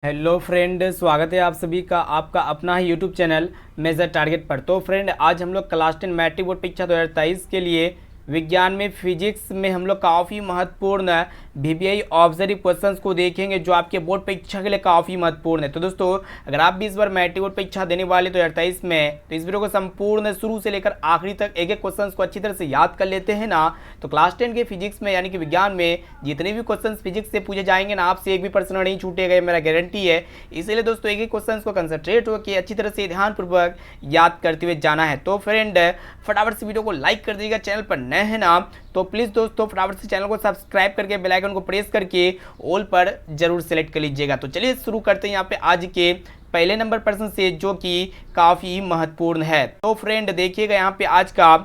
Hello friend, स्वागत है आप सभी का आपका अपना ही यूट्यूब चैनल मेजर टारगेट पर। तो फ्रेंड, आज हम लोग क्लास 10 मैट्रिक बोर्ड परीक्षा 2023 के लिए विज्ञान में फिजिक्स में हम लोग काफ़ी महत्वपूर्ण वीवीआई ऑब्जर्व क्वेश्चंस को देखेंगे जो आपके बोर्ड परीक्षा के लिए काफ़ी महत्वपूर्ण है। तो दोस्तों, अगर आप भी इस बार मैट्रिक बोर्ड परीक्षा देने वाले 2023 में, तो इस वीडियो को संपूर्ण शुरू से लेकर आखिरी तक एक एक क्वेश्चन को अच्छी तरह से याद कर लेते हैं ना, तो क्लास 10 के फिजिक्स में यानी कि विज्ञान में जितने भी क्वेश्चन फिजिक्स से पूछे जाएंगे ना, आपसे एक भी प्रश्न नहीं छूटेगा, मेरा गारंटी है। इसीलिए दोस्तों एक एक क्वेश्चन को कंसंट्रेट होकर अच्छी तरह से ध्यानपूर्वक याद करते हुए जाना है। तो फ्रेंड, फटाफट से वीडियो को लाइक कर दीजिएगा। चैनल पर नए हैं ना, तो प्लीज़ दोस्तों फटाफट से चैनल को सब्सक्राइब करके बेल आइकन को प्रेस करके ऑल पर जरूर सेलेक्ट कर लीजिएगा। तो चलिए शुरू करते हैं यहाँ पे आज के पहले नंबर प्रश्न से, जो कि काफ़ी महत्वपूर्ण है। तो फ्रेंड देखिएगा, यहाँ पे आज का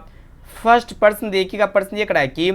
फर्स्ट प्रश्न देखिएगा। प्रश्न ये करा है कि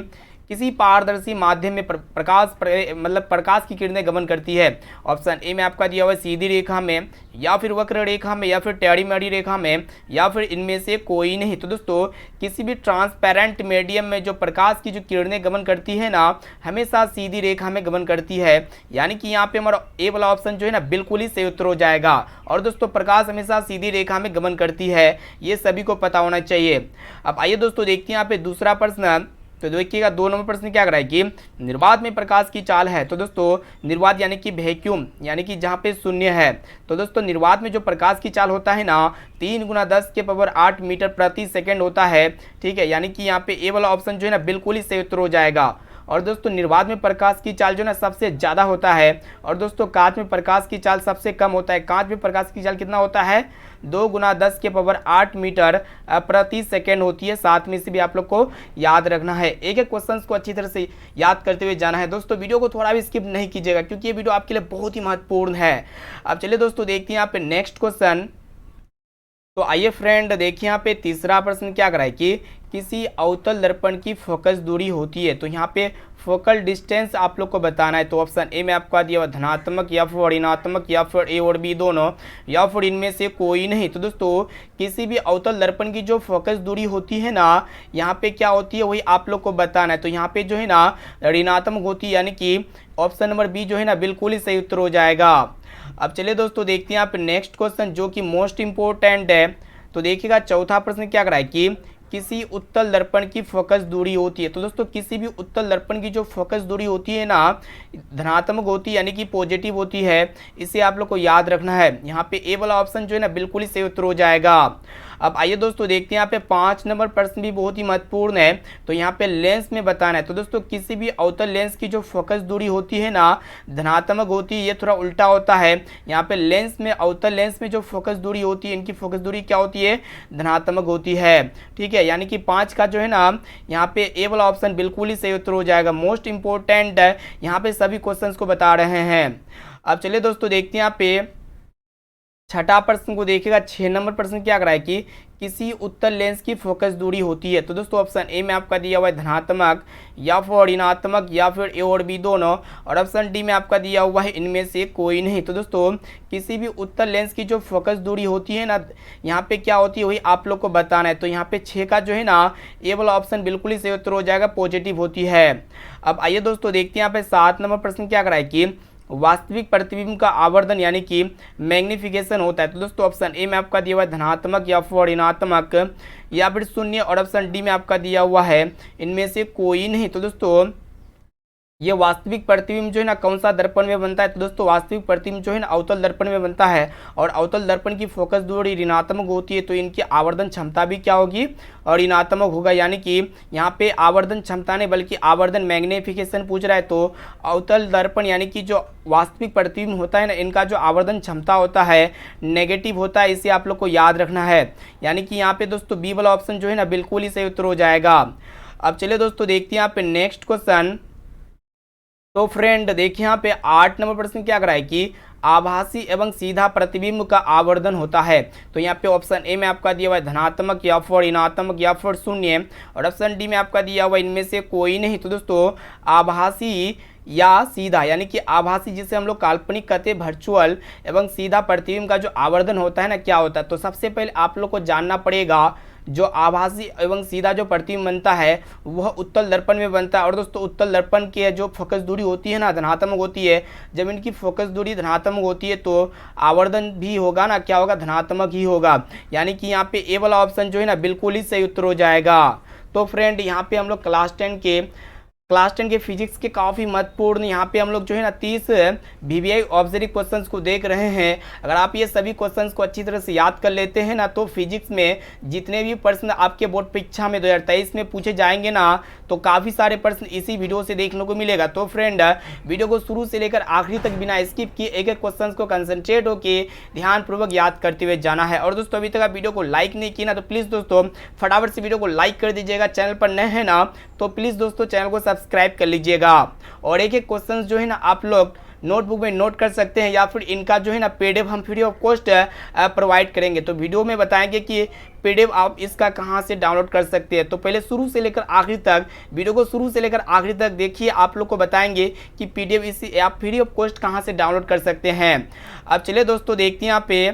किसी पारदर्शी माध्यम में प्रकाश की किरणें गमन करती है। ऑप्शन ए में आपका दिया हुआ है सीधी रेखा में, या फिर वक्र रेखा में, या फिर टेढ़ी मेढ़ी रेखा में, या फिर इनमें से कोई नहीं। तो दोस्तों, किसी भी ट्रांसपेरेंट मीडियम में जो प्रकाश की जो किरणें गमन करती है ना, हमेशा सीधी रेखा में गमन करती है। यानी कि यहाँ पे हमारा ए वाला ऑप्शन जो है ना बिल्कुल ही सही उत्तर हो जाएगा। और दोस्तों, प्रकाश हमेशा सीधी रेखा में गमन करती है, ये सभी को पता होना चाहिए। अब आइए दोस्तों देखते हैं यहाँ पे दूसरा प्रश्न। तो देखिएगा, 2 नंबर प्रश्न क्या कराए कि निर्वात में प्रकाश की चाल है। तो दोस्तों, निर्वात यानी कि वैक्यूम, यानी कि जहाँ पे शून्य है। तो दोस्तों, निर्वात में जो प्रकाश की चाल होता है ना, 3 × 10⁸ मीटर प्रति सेकेंड होता है। ठीक है, यानी कि यहाँ पे ए वाला ऑप्शन जो है ना बिल्कुल ही सही उत्तर हो जाएगा। और दोस्तों, निर्वात में प्रकाश की चाल जो है ना सबसे ज़्यादा होता है। और दोस्तों, कांच में प्रकाश की चाल सबसे कम होता है। कांच में प्रकाश की चाल कितना होता है? 2 × 10⁸ मीटर प्रति सेकेंड होती है। साथ में इसे भी आप लोग को याद रखना है। एक एक क्वेश्चन को अच्छी तरह से याद करते हुए जाना है। दोस्तों, वीडियो को थोड़ा भी स्किप नहीं कीजिएगा, क्योंकि ये वीडियो आपके लिए बहुत ही महत्वपूर्ण है। अब चलिए दोस्तों देखते हैं यहाँ पे नेक्स्ट क्वेश्चन। तो आइए फ्रेंड देखिए, यहाँ पे तीसरा प्रश्न क्या कराए कि किसी अवतल दर्पण की फोकस दूरी होती है। तो यहाँ पे फोकल डिस्टेंस आप लोग को बताना है। तो ऑप्शन ए में आपका दिया हुआ धनात्मक, या फिर ऋणात्मक, या फिर ए और बी दोनों, या फिर इनमें से कोई नहीं। तो दोस्तों, किसी भी अवतल दर्पण की जो फोकस दूरी होती है ना, यहाँ पे क्या होती है वही आप लोग को बताना है। तो यहाँ पे जो है ना ऋणात्मक होती है, यानी कि ऑप्शन नंबर बी जो है ना बिल्कुल ही सही उत्तर हो जाएगा। अब चलिए दोस्तों देखते हैं यहाँ पे नेक्स्ट क्वेश्चन, जो कि मोस्ट इंपॉर्टेंट है। तो देखिएगा, चौथा प्रश्न क्या कराए कि किसी उत्तल दर्पण की फोकस दूरी होती है। तो दोस्तों, किसी भी उत्तल दर्पण की जो फोकस दूरी होती है ना, धनात्मक होती है, यानी कि पॉजिटिव होती है। इसे आप लोग को याद रखना है। यहाँ पे ए वाला ऑप्शन जो है ना बिल्कुल ही सही उत्तर हो जाएगा। अब आइए दोस्तों देखते हैं, यहाँ पे 5 नंबर प्रश्न भी बहुत ही महत्वपूर्ण है। तो यहाँ पे लेंस में बताना है। तो दोस्तों, किसी भी अवतल लेंस की जो फोकस दूरी होती है ना धनात्मक होती है। ये थोड़ा उल्टा होता है। यहाँ पे लेंस में, अवतल लेंस में जो फोकस दूरी होती है, इनकी फोकस दूरी क्या होती है? धनात्मक होती है। ठीक है, यानी कि 5 का जो है ना यहाँ पे ए वाला ऑप्शन बिल्कुल ही सही उत्तर हो जाएगा। मोस्ट इंपॉर्टेंट है, यहाँ पे सभी क्वेश्चंस को बता रहे हैं। अब चलिए दोस्तों देखते हैं यहाँ पे छठा प्रश्न को देखिएगा। 6 नंबर प्रश्न क्या कराए कि किसी उत्तल लेंस की फोकस दूरी होती है। तो दोस्तों, ऑप्शन ए में आपका दिया हुआ है धनात्मक, या फिर ऋणात्मक, या फिर ए और बी दोनों, और ऑप्शन डी में आपका दिया हुआ है इनमें से कोई नहीं। तो दोस्तों, किसी भी उत्तल लेंस की जो फोकस दूरी होती है ना, यहाँ पे क्या होती है वही आप लोग को बताना है। तो यहाँ पे 6 का जो है ना ए वाला ऑप्शन बिल्कुल ही सही उत्तर हो जाएगा, पॉजिटिव होती है। अब आइए दोस्तों देखते हैं यहाँ पे 7 नंबर प्रश्न क्या कराए कि वास्तविक प्रतिबिंब का आवर्धन यानी कि मैग्निफिकेशन होता है। तो दोस्तों, ऑप्शन ए में आपका दिया हुआ है धनात्मक, या फिर ऋणात्मक, या फिर शून्य, और ऑप्शन डी में आपका दिया हुआ है इनमें से कोई नहीं। तो दोस्तों, ये वास्तविक प्रतिबिंब जो है ना कौन सा दर्पण में बनता है? तो दोस्तों, वास्तविक प्रतिबिंब जो है ना अवतल दर्पण में बनता है। और अवतल दर्पण की फोकस दूरी ऋणात्मक होती है, तो इनकी आवर्धन क्षमता भी क्या होगी? और ऋणात्मक होगा। यानी कि यहाँ पे आवर्धन क्षमता नहीं बल्कि आवर्धन मैग्निफिकेशन पूछ रहा है। तो अवतल दर्पण यानी कि जो वास्तविक प्रतिबिंब होता है ना, इनका जो आवर्धन क्षमता होता है नेगेटिव होता है। इसे आप लोग को याद रखना है। यानी कि यहाँ पे दोस्तों बी वाला ऑप्शन जो है ना बिल्कुल ही सही उत्तर हो जाएगा। अब चलिए दोस्तों देखते हैं यहाँ पे नेक्स्ट क्वेश्चन। तो फ्रेंड देखिए, यहाँ पे 8 नंबर प्रश्न क्या कराए कि आभासी एवं सीधा प्रतिबिंब का आवर्धन होता है। तो यहाँ पे ऑप्शन ए में आपका दिया हुआ है धनात्मक, या फिर ऋणात्मक, या फिर शून्य, और ऑप्शन डी में आपका दिया हुआ है इनमें से कोई नहीं। तो दोस्तों, आभासी या सीधा, यानी कि आभासी जिसे हम लोग काल्पनिक कहते हैं वर्चुअल, एवं सीधा प्रतिबिंब का जो आवर्धन होता है ना क्या होता है? तो सबसे पहले आप लोग को जानना पड़ेगा जो आभासी एवं सीधा जो प्रतिबिंब बनता है वह उत्तल दर्पण में बनता है। और दोस्तों उत्तल दर्पण की जो फोकस दूरी होती है ना धनात्मक होती है। जब इनकी फोकस दूरी धनात्मक होती है तो आवर्धन भी होगा ना, क्या होगा, धनात्मक ही होगा। यानी कि यहाँ पे ए वाला ऑप्शन जो है ना बिल्कुल ही सही उत्तर हो जाएगा। तो फ्रेंड यहाँ पे हम लोग क्लास 10 के फिजिक्स के काफ़ी महत्वपूर्ण यहाँ पे हम लोग जो है ना 30 वीवीआई ऑब्जेक्टिव क्वेश्चंस को देख रहे हैं। अगर आप ये सभी क्वेश्चंस को अच्छी तरह से याद कर लेते हैं ना तो फिजिक्स में जितने भी प्रश्न आपके बोर्ड परीक्षा में 2023 में पूछे जाएंगे ना तो काफ़ी सारे प्रश्न इसी वीडियो से देखने को मिलेगा। तो फ्रेंड वीडियो को शुरू से लेकर आखिरी तक बिना स्किप किए एक एक क्वेश्चन को कंसंट्रेट होकर ध्यानपूर्वक याद करते हुए जाना है। और दोस्तों अभी तक आप वीडियो को लाइक नहीं किया ना तो प्लीज़ दोस्तों फटाफट से वीडियो को लाइक कर दीजिएगा। चैनल पर नए हैं ना तो प्लीज़ दोस्तों चैनल को सब्सक्राइब कर लीजिएगा। और एक एक क्वेश्चन जो है ना आप लोग नोटबुक में नोट कर सकते हैं या फिर इनका जो है ना पीडीएफ हम फ्री ऑफ कॉस्ट प्रोवाइड करेंगे। तो वीडियो में बताएंगे कि पीडीएफ आप इसका कहां से डाउनलोड कर सकते हैं। तो पहले शुरू से लेकर आखिरी तक वीडियो को शुरू से लेकर आखिरी तक देखिए, आप लोग को बताएंगे कि पीडीएफ इसी आप फ्री ऑफ कॉस्ट कहां से डाउनलोड कर सकते हैं। अब चलिए दोस्तों देखते हैं यहाँ पे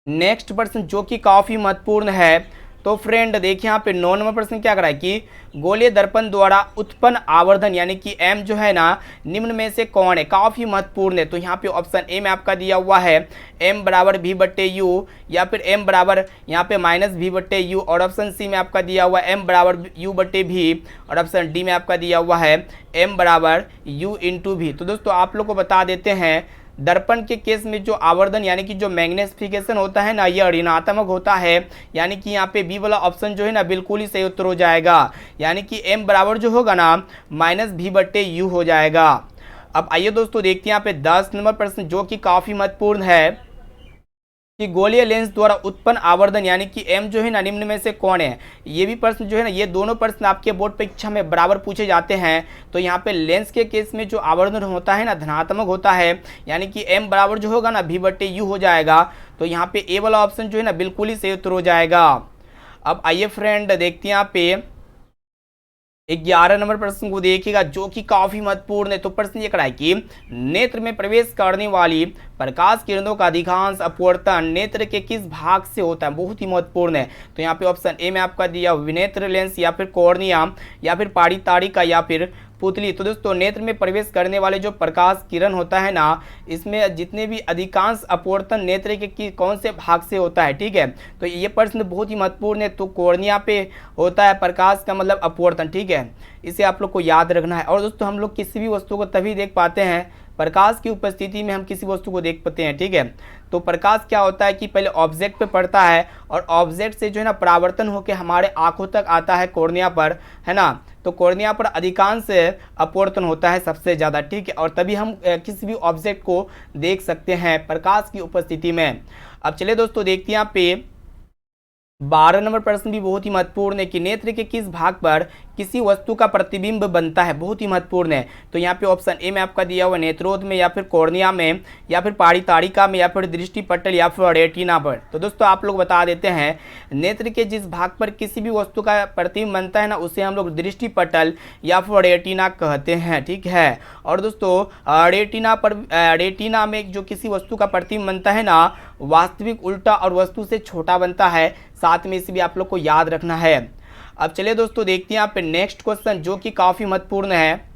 नेक्स्ट प्रश्न जो कि काफ़ी महत्वपूर्ण है। तो फ्रेंड देखिए यहाँ पे 9 नंबर प्रश्न क्या करा है कि गोलीय दर्पण द्वारा उत्पन्न आवर्धन यानी कि एम जो है ना निम्न में से कौन है, काफ़ी महत्वपूर्ण है। तो यहाँ पे ऑप्शन ए में आपका दिया हुआ है एम बराबर वी बट्टे यू या फिर एम बराबर यहाँ पे माइनस वी बट्टे यू, और ऑप्शन सी में आपका दिया हुआ है एम बराबर यू बट्टे भी, और ऑप्शन डी में आपका दिया हुआ है एम बराबर यू इंटू भी। तो दोस्तों आप लोग को बता देते हैं दर्पण के केस में जो आवर्धन यानी कि जो मैग्नेटिफिकेशन होता है ना यह ऋणात्मक होता है। यानी कि यहाँ पे बी वाला ऑप्शन जो है ना बिल्कुल ही सही उत्तर हो जाएगा। यानी कि एम बराबर जो होगा ना माइनस भी बट्टे यू हो जाएगा। अब आइए दोस्तों देखते हैं यहाँ पे 10 नंबर प्रश्न जो कि काफ़ी महत्वपूर्ण है कि गोलीय लेंस द्वारा उत्पन्न आवर्धन यानी कि एम जो है ना निम्न में से कौन है। ये भी प्रश्न जो है ना ये दोनों प्रश्न आपके बोर्ड परीक्षा में बराबर पूछे जाते हैं। तो यहाँ पे लेंस के केस में जो आवर्धन होता है ना धनात्मक होता है। यानी कि एम बराबर जो होगा ना भी बट्टे यू हो जाएगा। तो यहाँ पे ए वाला ऑप्शन जो है ना बिल्कुल ही सही उत्तर हो जाएगा। अब आइए फ्रेंड देखते हैं यहाँ पे 11 नंबर प्रश्न को देखिएगा जो कि काफी महत्वपूर्ण है। तो प्रश्न ये करा है कि नेत्र में प्रवेश करने वाली प्रकाश किरणों का अधिकांश अपवर्तन नेत्र के किस भाग से होता है, बहुत ही महत्वपूर्ण है। तो यहाँ पे ऑप्शन ए में आपका दिया विनेत्र लेंस या फिर कॉर्निया या फिर पारीताड़िका या फिर पुतली। तो दोस्तों नेत्र में प्रवेश करने वाले जो प्रकाश किरण होता है ना इसमें जितने भी अधिकांश अपवर्तन नेत्र के कौन से भाग से होता है, ठीक है। तो ये प्रश्न बहुत ही महत्वपूर्ण है। तो कॉर्निया पे होता है प्रकाश का मतलब अपवर्तन, ठीक है, इसे आप लोग को याद रखना है। और दोस्तों हम लोग किसी भी वस्तु को तभी देख पाते हैं प्रकाश की उपस्थिति में हम किसी वस्तु को देख पाते हैं, ठीक है। तो प्रकाश क्या होता है कि पहले ऑब्जेक्ट पे पड़ता है और ऑब्जेक्ट से जो है ना परावर्तन होकर हमारे आंखों तक आता है कॉर्निया पर, है ना। तो कॉर्निया पर अधिकांश अपवर्तन होता है सबसे ज़्यादा, ठीक है, और तभी हम किसी भी ऑब्जेक्ट को देख सकते हैं प्रकाश की उपस्थिति में। अब चलिए दोस्तों देखते हैं यहाँ पे 12 नंबर प्रश्न भी बहुत ही महत्वपूर्ण है कि नेत्र के किस भाग पर किसी वस्तु का प्रतिबिंब बनता है, बहुत ही महत्वपूर्ण है। तो यहाँ पे ऑप्शन ए में आपका दिया हुआ नेत्रोद में या फिर कॉर्निया में या फिर पारीताड़िका में या फिर दृष्टि पटल या फिर रेटिना पर। तो दोस्तों आप लोग बता देते हैं नेत्र के जिस भाग पर किसी भी वस्तु का प्रतिबिंब बनता है ना उसे हम लोग दृष्टि पटल या फिर रेटिना कहते हैं, ठीक है। और दोस्तों रेटिना में जो किसी वस्तु का प्रतिबिंब बनता है ना वास्तविक उल्टा और वस्तु से छोटा बनता है, साथ में इसे भी आप लोग को याद रखना है। अब चलिए दोस्तों देखते हैं यहाँ पे नेक्स्ट क्वेश्चन जो कि काफी महत्वपूर्ण है।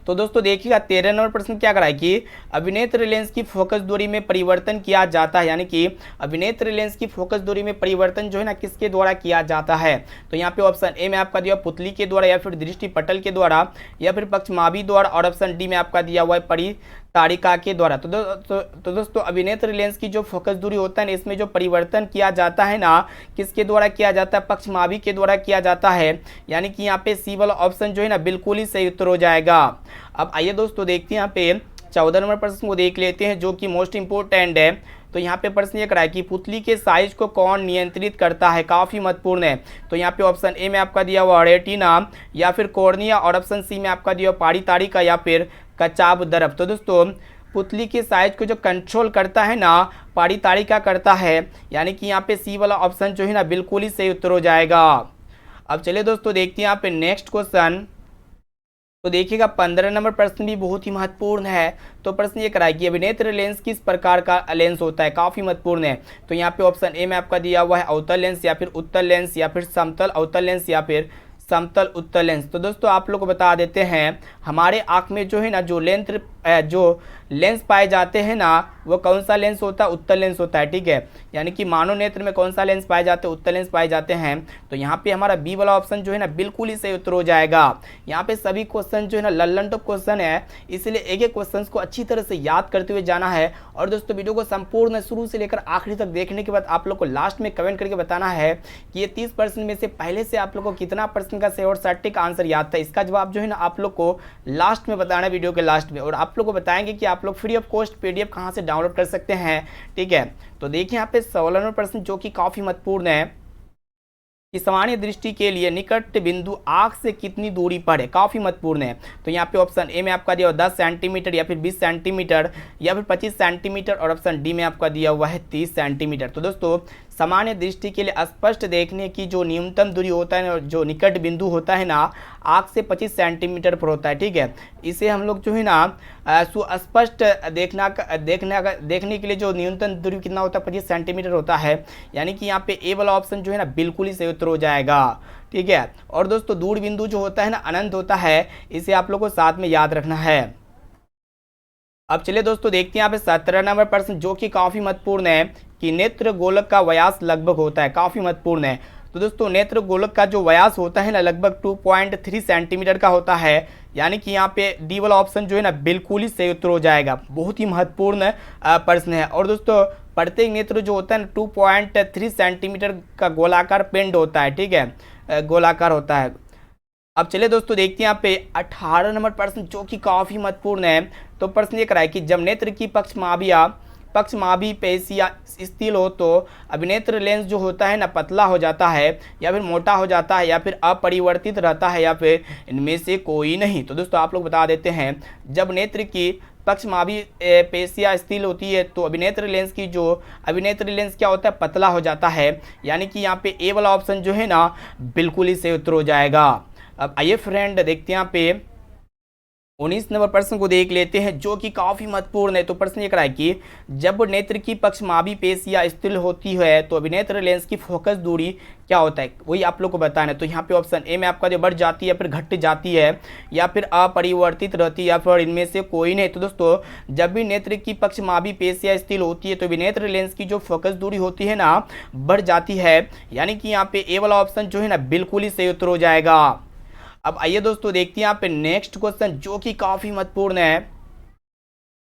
तो दोस्तों देखिएगा 13 नंबर प्रश्न क्या कराए कि अभिनेत्र लेंस की फोकस दूरी में परिवर्तन किया जाता है। यानी कि अभिनेत्र लेंस की फोकस दूरी में परिवर्तन जो है ना किसके द्वारा किया जाता है। तो यहाँ पे ऑप्शन ए में आपका दिया पुतली के द्वारा या फिर दृष्टि पटल के द्वारा या फिर पक्षमावी द्वारा, और ऑप्शन डी में आपका दिया हुआ है परिताड़िका के द्वारा। तो दोस्तों अभिनेत्र लेंस की जो फोकस दूरी होता है इसमें जो परिवर्तन किया जाता है ना किसके द्वारा किया जाता है, पक्षमावी के द्वारा किया जाता है। यानी कि यहाँ पे सी वाला ऑप्शन जो है ना बिल्कुल ही सही उत्तर हो जाएगा। अब आइए दोस्तों देखते हैं यहाँ पे 14 नंबर प्रश्न को देख लेते हैं जो कि मोस्ट इंपोर्टेंट है। तो यहाँ पे प्रश्न ये करा है कि पुतली के साइज को कौन नियंत्रित करता है, काफी महत्वपूर्ण है। तो यहाँ पे ऑप्शन ए में आपका दिया हुआ रेटिना या फिर कॉर्निया, और ऑप्शन सी में आपका दिया हुआ पारीताड़िका या फिर कचाब दर्प। तो दोस्तों पुतली के साइज को जो कंट्रोल करता है ना पारीताड़िका करता है। यानी कि यहाँ पे सी वाला ऑप्शन जो है ना बिल्कुल ही सही उत्तर हो जाएगा। अब चलिए दोस्तों देखते हैं यहाँ पे नेक्स्ट क्वेश्चन। तो देखिएगा 15 नंबर प्रश्न भी बहुत ही महत्वपूर्ण है। तो प्रश्न ये कराए कि अभिनेत्र लेंस किस प्रकार का लेंस होता है, काफी महत्वपूर्ण है। तो यहाँ पे ऑप्शन ए में आपका दिया हुआ है अवतल लेंस या फिर उत्तल लेंस या फिर समतल अवतल लेंस या फिर समतल उत्तल लेंस। तो दोस्तों आप लोग को बता देते हैं, हमारे आँख में जो है ना जो लेंस पाए जाते हैं ना, वो कौन सा लेंस होता है, उत्तल लेंस होता है। ठीक है, यानी कि मानव नेत्र में कौन सा लेंस पाए जाते हैं, उत्तल लेंस पाए जाते हैं। तो यहाँ पे हमारा बी वाला ऑप्शन जो है ना बिल्कुल ही सही उत्तर हो जाएगा। यहाँ पे सभी क्वेश्चन जो है ना लल्लन टॉप क्वेश्चन है, इसलिए एक एक क्वेश्चन को अच्छी तरह से याद करते हुए जाना है। और दोस्तों वीडियो को संपूर्ण शुरू से लेकर आखिरी तक देखने के बाद आप लोग को लास्ट में कमेंट करके बताना है कि ये 30% में से पहले से आप लोग को कितना प्रश्न का सही और सटीक आंसर याद था। इसका जवाब जो है ना आप लोग को लास्ट में बताना है, वीडियो के लास्ट में। और आप लोग को बताएंगे कि आप लोग फ्री ऑफ कॉस्ट पीडीएफ कहां से डाउनलोड कर सकते हैं। ठीक है, तो देखिए यहाँ पे 16 नंबर प्रश्न जो कि काफी महत्वपूर्ण है कि सामान्य दृष्टि के लिए निकट बिंदु आंख से कितनी दूरी पर है, काफी महत्वपूर्ण है। तो यहाँ पे ऑप्शन ए में आपका दिया हुआ 10 सेंटीमीटर या फिर 20 सेंटीमीटर या फिर 25 सेंटीमीटर और ऑप्शन डी में आपका दिया हुआ है 30 सेंटीमीटर। तो दोस्तों सामान्य दृष्टि के लिए स्पष्ट देखने की जो न्यूनतम दूरी होता है, जो निकट बिंदु होता है ना, आँख से 25 सेंटीमीटर पर होता है। ठीक है, इसे हम लोग जो है ना सुस्पष्ट देखने के लिए जो न्यूनतम दूरी कितना होता है, 25 सेंटीमीटर होता है। यानी कि यहाँ पे ए वाला ऑप्शन जो है ना बिल्कुल ही सही उत्तर हो जाएगा। ठीक है, और दोस्तों दूर बिंदु जो होता है ना अनंत होता है, इसे आप लोग को साथ में याद रखना है। अब चलिए दोस्तों देखते हैं यहाँ पे 17 नंबर प्रश्न जो कि काफी महत्वपूर्ण है कि नेत्र गोलक का व्यास लगभग होता है, काफी महत्वपूर्ण है। तो दोस्तों नेत्र गोलक का जो व्यास होता है ना लगभग 2.3 सेंटीमीटर का होता है। यानी कि यहाँ पे डी वाला ऑप्शन जो है ना बिल्कुल ही सही उत्तर हो जाएगा। बहुत ही महत्वपूर्ण प्रश्न है। और दोस्तों प्रत्येक नेत्र जो होता है ना 2.3 सेंटीमीटर का गोलाकार पिंड होता है। ठीक है, गोलाकार होता है। अब चलिए दोस्तों देखते हैं यहाँ पे 18 नंबर प्रश्न जो कि काफी महत्वपूर्ण है। तो प्रश्न ये कराए कि जब नेत्र की पक्षमाभी पेशियां स्थिर हो तो अभिनेत्र लेंस जो होता है ना पतला हो जाता है या फिर मोटा हो जाता है या फिर अपरिवर्तित रहता है या फिर इनमें से कोई नहीं। तो दोस्तों आप लोग बता देते हैं, जब नेत्र की पक्षमाभी पेशियां स्थिर होती है तो अभिनेत्र लेंस क्या होता है, पतला हो जाता है। यानी कि यहाँ पे ए वाला ऑप्शन जो है ना बिल्कुल ही सही उत्तर हो जाएगा। अब आइए फ्रेंड देखते हैं यहाँ पे 19 नंबर प्रश्न को देख लेते हैं जो कि काफी महत्वपूर्ण है। तो प्रश्न ये कराए कि जब नेत्र की पक्षमाभी पेशियां स्थिर होती है तो अभिनेत्र लेंस की फोकस दूरी क्या होता है, वही आप लोग को बताना है। तो यहाँ पे ऑप्शन ए में आपका जो बढ़ जाती है या फिर घट जाती है या फिर अपरिवर्तित रहती है या फिर इनमें से कोई नहीं। तो दोस्तों जब भी नेत्र की पक्षमाभी पेशियां स्थिर होती है तो अभिनेत्र लेंस की जो फोकस दूरी होती है ना बढ़ जाती है। यानी कि यहाँ पे ए वाला ऑप्शन जो है ना बिल्कुल ही सही उत्तर हो जाएगा। अब आइए दोस्तों देखते हैं यहाँ पे नेक्स्ट क्वेश्चन जो कि काफी महत्वपूर्ण है।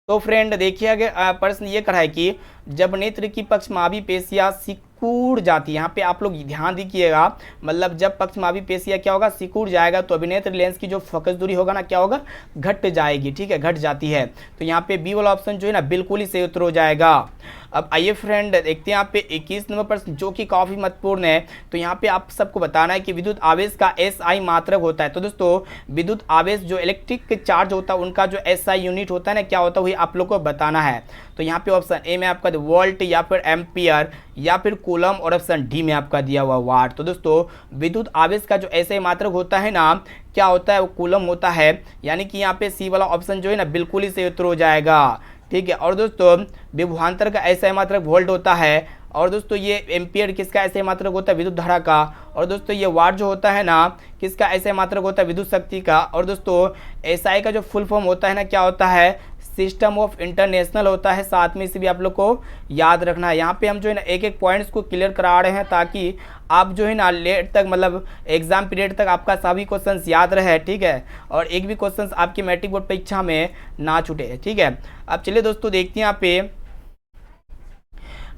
तो फ्रेंड देखिए आगे प्रश्न ये करा है कि जब नेत्र की पक्षमाभी पेशियां सिकुड़ जाती है, यहाँ पे आप लोग ध्यान दीजिएगा, मतलब जब पक्षमाभी पेशियां क्या होगा, सिकुड़ जाएगा तो अभिनेत्र लेंस की जो फोकस दूरी होगा ना क्या होगा, घट जाएगी। ठीक है, घट जाती है। तो यहाँ पे बी वाला ऑप्शन जो है ना बिल्कुल ही सही उत्तर हो जाएगा। अब आइए फ्रेंड देखते हैं यहाँ पे 21 नंबर प्रश्न जो कि काफी महत्वपूर्ण है। तो यहाँ पे आप सबको बताना है कि विद्युत आवेश का एसआई मात्रक होता है। तो दोस्तों विद्युत आवेश जो इलेक्ट्रिक चार्ज होता है उनका जो एसआई यूनिट होता है ना क्या होता है, वही आप लोग को बताना है। तो यहाँ पे ऑप्शन ए में आपका वोल्ट या फिर एम्पियर या फिर कूलम और ऑप्शन डी में आपका दिया हुआ वाट। तो दोस्तों विद्युत आवेश का जो एसआई मात्रक होता है ना क्या होता है, वो कूलम होता है। यानी कि यहाँ पे सी वाला ऑप्शन जो है ना बिल्कुल ही सही उत्तर हो जाएगा। ठीक है, और दोस्तों विभवांतर का एसआई मात्रक वोल्ट होता है। और दोस्तों ये एम्पियर किसका एसआई मात्रक होता है, विद्युत धारा का। और दोस्तों ये वाट जो होता है ना किसका एसआई मात्रक होता है, विद्युत शक्ति का। और दोस्तों एसआई का जो फुल फॉर्म होता है ना क्या होता है, सिस्टम ऑफ इंटरनेशनल होता है। साथ में इसे भी आप लोग को याद रखना है। यहाँ पे हम जो है ना एक एक पॉइंट्स को क्लियर करा रहे हैं ताकि आप जो है ना लेट तक मतलब एग्जाम पीरियड तक आपका सभी क्वेश्चंस याद रहे। ठीक है, और एक भी क्वेश्चंस आपकी मैट्रिक बोर्ड परीक्षा में ना छूटे। ठीक है, अब चलिए दोस्तों देखते हैं यहाँ पे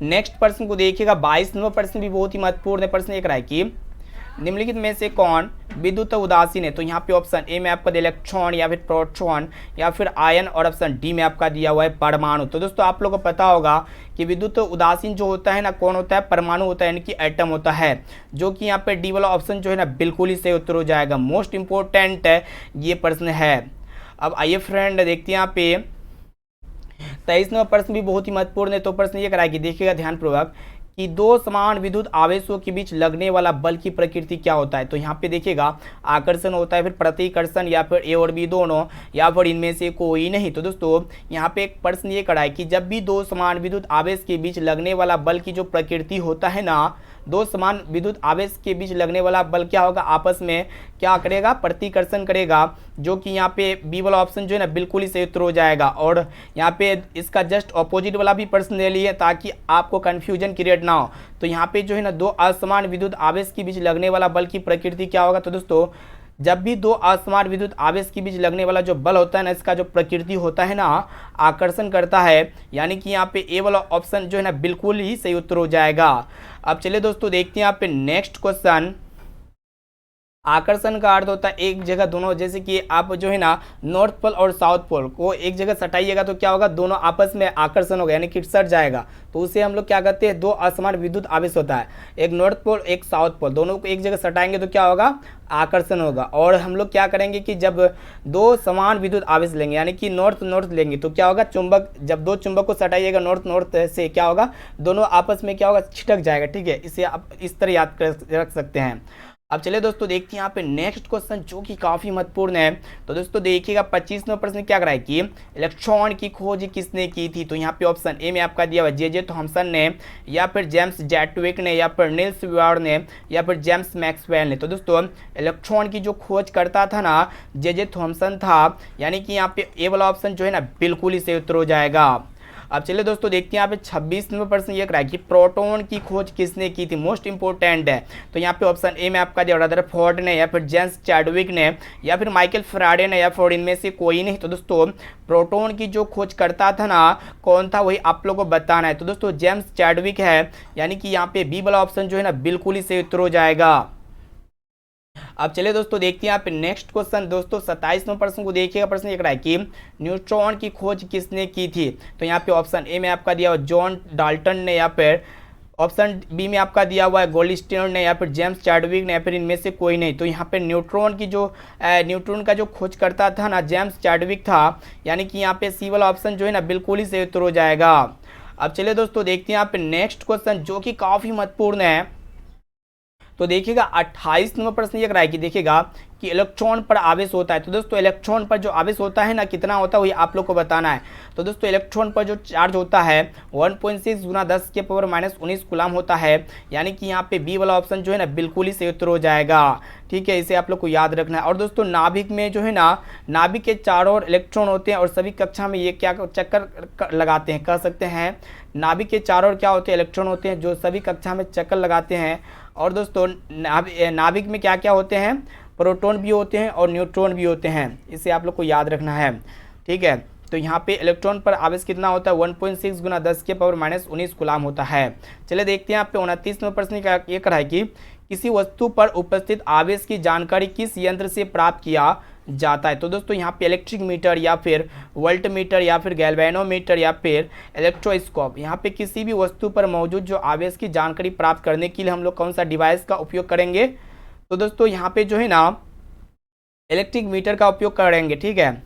नेक्स्ट प्रश्न को देखिएगा। 22 नंबर प्रश्न भी बहुत ही महत्वपूर्ण है। प्रश्न एक रहा है कि निम्नलिखित में से कौन विद्युत उदासीन है। तो यहाँ पे ऑप्शन ए में आपका इलेक्ट्रॉन या फिर प्रोटॉन या फिर आयन और ऑप्शन डी में आपका दिया हुआ है परमाणु। तो दोस्तों आप लोगों को पता होगा कि विद्युत उदासीन जो होता है ना कौन होता है, परमाणु होता है, यानी कि एटम होता है। जो कि यहाँ पे डी वाला ऑप्शन जो है ना बिल्कुल ही सही उत्तर हो जाएगा। मोस्ट इंपॉर्टेंट ये प्रश्न है। अब आइए फ्रेंड देखते हैं यहाँ पे 23 नंबर प्रश्न भी बहुत ही महत्वपूर्ण है। तो प्रश्न ये कराएगी, देखिएगा ध्यानपूर्वक कि दो समान विद्युत आवेशों के बीच लगने वाला बल की प्रकृति क्या होता है। तो यहाँ पे देखिएगा आकर्षण होता है, फिर प्रतिकर्षण, या फिर ए और बी दोनों, या फिर इनमें से कोई नहीं। तो दोस्तों यहाँ पे एक प्रश्न ये करा है कि जब भी दो समान विद्युत आवेश के बीच लगने वाला बल की जो प्रकृति होता है ना, दो समान विद्युत आवेश के बीच लगने वाला बल क्या होगा, आपस में क्या करेगा, प्रतिकर्षण करेगा, जो कि यहाँ पे बी वाला ऑप्शन जो है ना बिल्कुल ही सही उत्तर हो जाएगा। और यहाँ पे इसका जस्ट ऑपोजिट वाला भी प्रश्न ले लिए ताकि आपको कंफ्यूजन क्रिएट ना हो। तो यहाँ पे जो है ना दो असमान विद्युत आवेश के बीच लगने वाला बल की प्रकृति क्या होगा। तो दोस्तों जब भी दो असमान विद्युत आवेश के बीच लगने वाला जो बल होता है ना, इसका जो प्रकृति होता है ना, आकर्षण करता है, यानी कि यहाँ पे ए वाला ऑप्शन जो है ना बिल्कुल ही सही उत्तर हो जाएगा। अब चलिए दोस्तों देखते हैं यहाँ पे नेक्स्ट क्वेश्चन। आकर्षण का अर्थ होता है एक जगह दोनों, जैसे कि आप जो है ना नॉर्थ पोल और साउथ पोल को एक जगह सटाइएगा तो क्या होगा, दोनों आपस में आकर्षण होगा, यानी कि सट जाएगा। तो उसे हम लोग क्या कहते हैं, दो असमान विद्युत आवेश होता है, एक नॉर्थ पोल एक साउथ पोल, दोनों को एक जगह सटाएंगे तो क्या होगा, आकर्षण होगा। और हम लोग क्या करेंगे कि जब दो समान विद्युत आवेश लेंगे, यानी कि नॉर्थ नॉर्थ लेंगे, तो क्या होगा, चुंबक, जब दो चुंबक को सटाइएगा नॉर्थ नॉर्थ से, क्या होगा, दोनों आपस में क्या होगा, छिटक जाएगा। ठीक है, इसे आप इस तरह याद रख सकते हैं। अब चलिए दोस्तों देखते हैं यहाँ पे नेक्स्ट क्वेश्चन जो कि काफ़ी महत्वपूर्ण है। तो दोस्तों देखिएगा 25वें प्रश्न क्या कराए कि इलेक्ट्रॉन की खोज किसने की थी। तो यहाँ पे ऑप्शन ए में आपका दिया हुआ जे थॉमसन ने, या फिर जेम्स चैडविक ने, या फिर नील्स बोयर ने, या फिर जेम्स मैक्सवेल ने। तो दोस्तों इलेक्ट्रॉन की जो खोज करता था ना, जे थॉमसन था, यानी कि यहाँ पे ए वाला ऑप्शन जो है ना बिल्कुल ही सही उत्तर हो जाएगा। अब चलिए दोस्तों देखते हैं यहाँ पे 26वें प्रश्न ये कराए कि प्रोटॉन की खोज किसने की थी, मोस्ट इंपोर्टेंट है। तो यहाँ पे ऑप्शन ए में आपका दिया रदरफोर्ड ने, या फिर जेम्स चैडविक ने, या फिर माइकल फैराडे ने, या फिर इनमें से कोई नहीं। तो दोस्तों प्रोटॉन की जो खोज करता था ना, कौन था, वही आप लोगों को बताना है। तो दोस्तों जेम्स चैडविक है, यानी कि यहाँ पे बी वाला ऑप्शन जो है ना बिल्कुल ही सही उत्तर हो जाएगा। अब चलिए दोस्तों देखते हैं यहाँ पे नेक्स्ट क्वेश्चन। दोस्तों 27वें प्रश्न को देखिएगा, प्रश्न ये है कि न्यूट्रॉन की खोज किसने की थी। तो यहाँ पे ऑप्शन ए में आपका दिया हुआ जॉन डाल्टन ने, या फिर ऑप्शन बी में आपका दिया हुआ है गोल्डस्टीन ने, या फिर जेम्स चैडविक ने, या फिर इनमें से कोई नहीं। तो यहाँ पे न्यूट्रॉन का जो खोज करता था ना, जेम्स चैडविक था, यानी कि यहाँ पे सी वाला ऑप्शन जो है ना बिल्कुल ही सही उत्तर हो जाएगा। अब चलिए दोस्तों देखते हैं यहाँ पे नेक्स्ट क्वेश्चन जो कि काफ़ी महत्वपूर्ण है। तो देखिएगा 28वां प्रश्न ये कराए कि देखिएगा कि इलेक्ट्रॉन पर आवेश होता है। तो दोस्तों इलेक्ट्रॉन पर जो आवेश होता है ना, कितना होता है वही आप लोग को बताना है। तो दोस्तों इलेक्ट्रॉन पर जो चार्ज होता है 1.6 × 10⁻⁻19 कूलम होता है, यानी कि यहाँ पे बी वाला ऑप्शन जो है ना बिल्कुल ही सही उत्तर हो जाएगा। ठीक है, इसे आप लोग को याद रखना है। और दोस्तों नाभिक में जो है ना, नाभिक के चारों ओर इलेक्ट्रॉन होते हैं, और सभी कक्षा में ये क्या चक्कर लगाते हैं, कह सकते हैं नाभिक के चारों ओर क्या होते हैं, इलेक्ट्रॉन होते हैं, जो सभी कक्षा में चक्कर लगाते हैं। और दोस्तों नाभिक में क्या क्या होते हैं, प्रोटॉन भी होते हैं और न्यूट्रॉन भी होते हैं, इसे आप लोग को याद रखना है। ठीक है, तो यहाँ पे इलेक्ट्रॉन पर आवेश कितना होता है, 1.6 × 10⁻⁻19 कूलम होता है। चलिए देखते हैं यहाँ पे 29वें प्रश्न का ये करा है कि किसी वस्तु पर उपस्थित आवेश की जानकारी किस यंत्र से प्राप्त किया जाता है। तो दोस्तों यहाँ पे इलेक्ट्रिक मीटर, या फिर वोल्ट मीटर, या फिर गैल्वेनोमीटर, या फिर इलेक्ट्रोस्कोप, यहाँ पे किसी भी वस्तु पर मौजूद जो आवेश की जानकारी प्राप्त करने के लिए हम लोग कौन सा डिवाइस का उपयोग करेंगे। तो दोस्तों यहाँ पे जो है ना इलेक्ट्रिक मीटर का उपयोग करेंगे। ठीक है,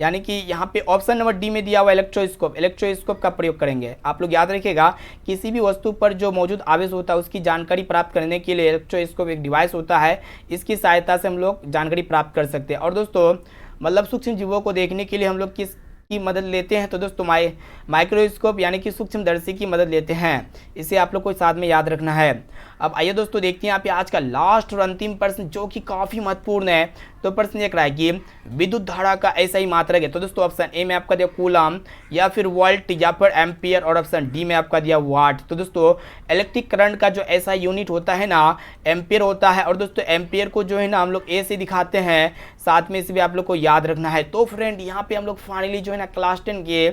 यानी कि यहाँ पे ऑप्शन नंबर डी में दिया हुआ इलेक्ट्रोस्कोप का प्रयोग करेंगे। आप लोग याद रखिएगा, किसी भी वस्तु पर जो मौजूद आवेश होता है उसकी जानकारी प्राप्त करने के लिए इलेक्ट्रोस्कोप एक डिवाइस होता है, इसकी सहायता से हम लोग जानकारी प्राप्त कर सकते हैं। और दोस्तों मतलब सूक्ष्म जीवों को देखने के लिए हम लोग किस की मदद लेते हैं। तो दोस्तों माइक्रोस्कोप यानी कि सूक्ष्मदर्शी की मदद लेते हैं, इसे आप लोग को साथ में याद रखना है। अब आइए दोस्तों देखते हैं यहाँ पे आज का लास्ट और अंतिम प्रश्न जो कि काफ़ी महत्वपूर्ण है। तो प्रश्न ये है कि विद्युत धारा का ऐसा ही मात्रक है। तो दोस्तों ऑप्शन ए में आपका दिया कूलम, या फिर वोल्ट, या फिर एम्पियर, और ऑप्शन डी में आपका दिया वाट। तो दोस्तों इलेक्ट्रिक करंट का जो ऐसा यूनिट होता है ना, एम्पियर होता है। और दोस्तों एम्पियर को जो है ना हम लोग ए से दिखाते हैं, साथ में इसे भी आप लोग को याद रखना है। तो फ्रेंड यहाँ पे हम लोग फाइनली जो है ना क्लास 10 के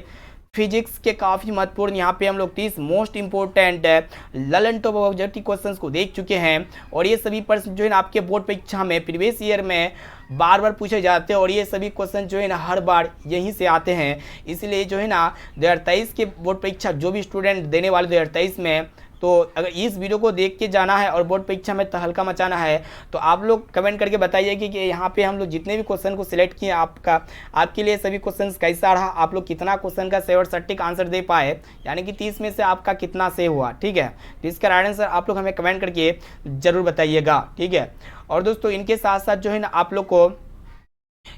फिजिक्स के काफ़ी महत्वपूर्ण यहाँ पे हम लोग 30 most important Lalan top objective questions को देख चुके हैं। और ये सभी प्रश्न जो है ना आपके बोर्ड परीक्षा में प्रीवियस ईयर में बार बार पूछे जाते हैं, और ये सभी क्वेश्चन जो है ना हर बार यहीं से आते हैं। इसलिए जो है ना 2023 के बोर्ड परीक्षा जो भी स्टूडेंट देने वाले 2023 में, तो अगर इस वीडियो को देख के जाना है और बोर्ड परीक्षा में तहलका मचाना है तो आप लोग कमेंट करके बताइए कि यहाँ पे हम लोग जितने भी क्वेश्चन को सिलेक्ट किए आपके लिए सभी क्वेश्चन कैसा रहा, आप लोग कितना क्वेश्चन का सही और सटीक आंसर दे पाए, यानी कि 30 में से आपका कितना सही हुआ। ठीक है, तो इसका राइट आंसर आप लोग हमें कमेंट करके जरूर बताइएगा। ठीक है, और दोस्तों इनके साथ साथ जो है ना आप लोग को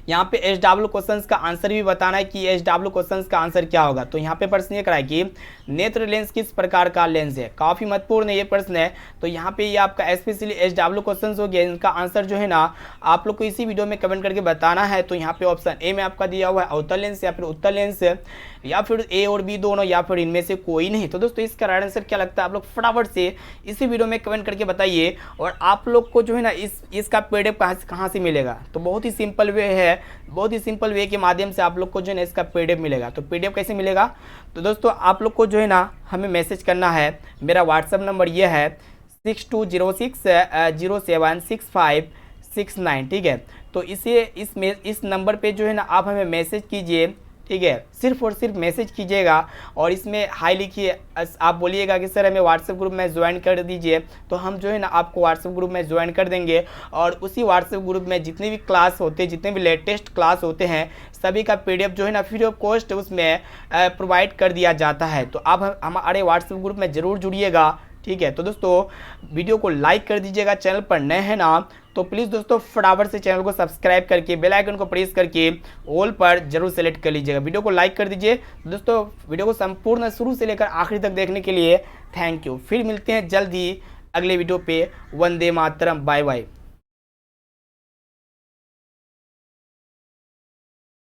यहाँ पे SW क्वेश्चंस का आंसर भी बताना है कि SW क्वेश्चंस का आंसर क्या होगा। तो यहाँ पे प्रश्न ये करा है कि नेत्र लेंस किस प्रकार का लेंस है, काफ़ी महत्वपूर्ण ये प्रश्न है। तो यहाँ पे ये आपका स्पेशली SW क्वेश्चंस हो गया, इनका आंसर जो है ना आप लोग को इसी वीडियो में कमेंट करके बताना है। तो यहाँ पे ऑप्शन ए में आपका दिया हुआ है अवतल लेंस या फिर उत्तल लेंस, या फिर ए और बी दोनों, या फिर इनमें से कोई नहीं। तो दोस्तों इसका राइट आंसर क्या लगता है आप लोग फटाफट से इसी वीडियो में कमेंट करके बताइए। और आप लोग को जो है ना इसका PDF कहाँ से मिलेगा, तो बहुत ही सिंपल वे है, बहुत ही सिंपल वे के माध्यम से आप लोग को जो है ना इसका PDF मिलेगा। तो PDF कैसे मिलेगा, तो दोस्तों आप लोग को जो है ना हमें मैसेज करना है। मेरा व्हाट्सअप नंबर ये है 6206076569। ठीक है, तो इस नंबर पे जो है ना आप हमें मैसेज कीजिए। ठीक है, सिर्फ और सिर्फ मैसेज कीजिएगा और इसमें हाई लिखिए, आप बोलिएगा कि सर हमें व्हाट्सएप ग्रुप में ज्वाइन कर दीजिए, तो हम जो है ना आपको व्हाट्सएप ग्रुप में ज्वाइन कर देंगे। और उसी व्हाट्सएप ग्रुप में जितने भी क्लास होते हैं, जितने भी लेटेस्ट क्लास होते हैं, सभी का PDF जो है ना फ्री ऑफ कॉस्ट उसमें प्रोवाइड कर दिया जाता है। तो आप हमारे व्हाट्सएप ग्रुप में ज़रूर जुड़िएगा। ठीक है, तो दोस्तों वीडियो को लाइक कर दीजिएगा, चैनल पर नए हैं ना तो प्लीज़ दोस्तों फटाफट से चैनल को सब्सक्राइब करके बेल आइकन को प्रेस करके ऑल पर जरूर सेलेक्ट कर लीजिएगा। वीडियो को लाइक कर दीजिए। दोस्तों वीडियो को संपूर्ण शुरू से लेकर आखिरी तक देखने के लिए थैंक यू। फिर मिलते हैं जल्द ही अगले वीडियो पे। Vande Mataram, bye bye.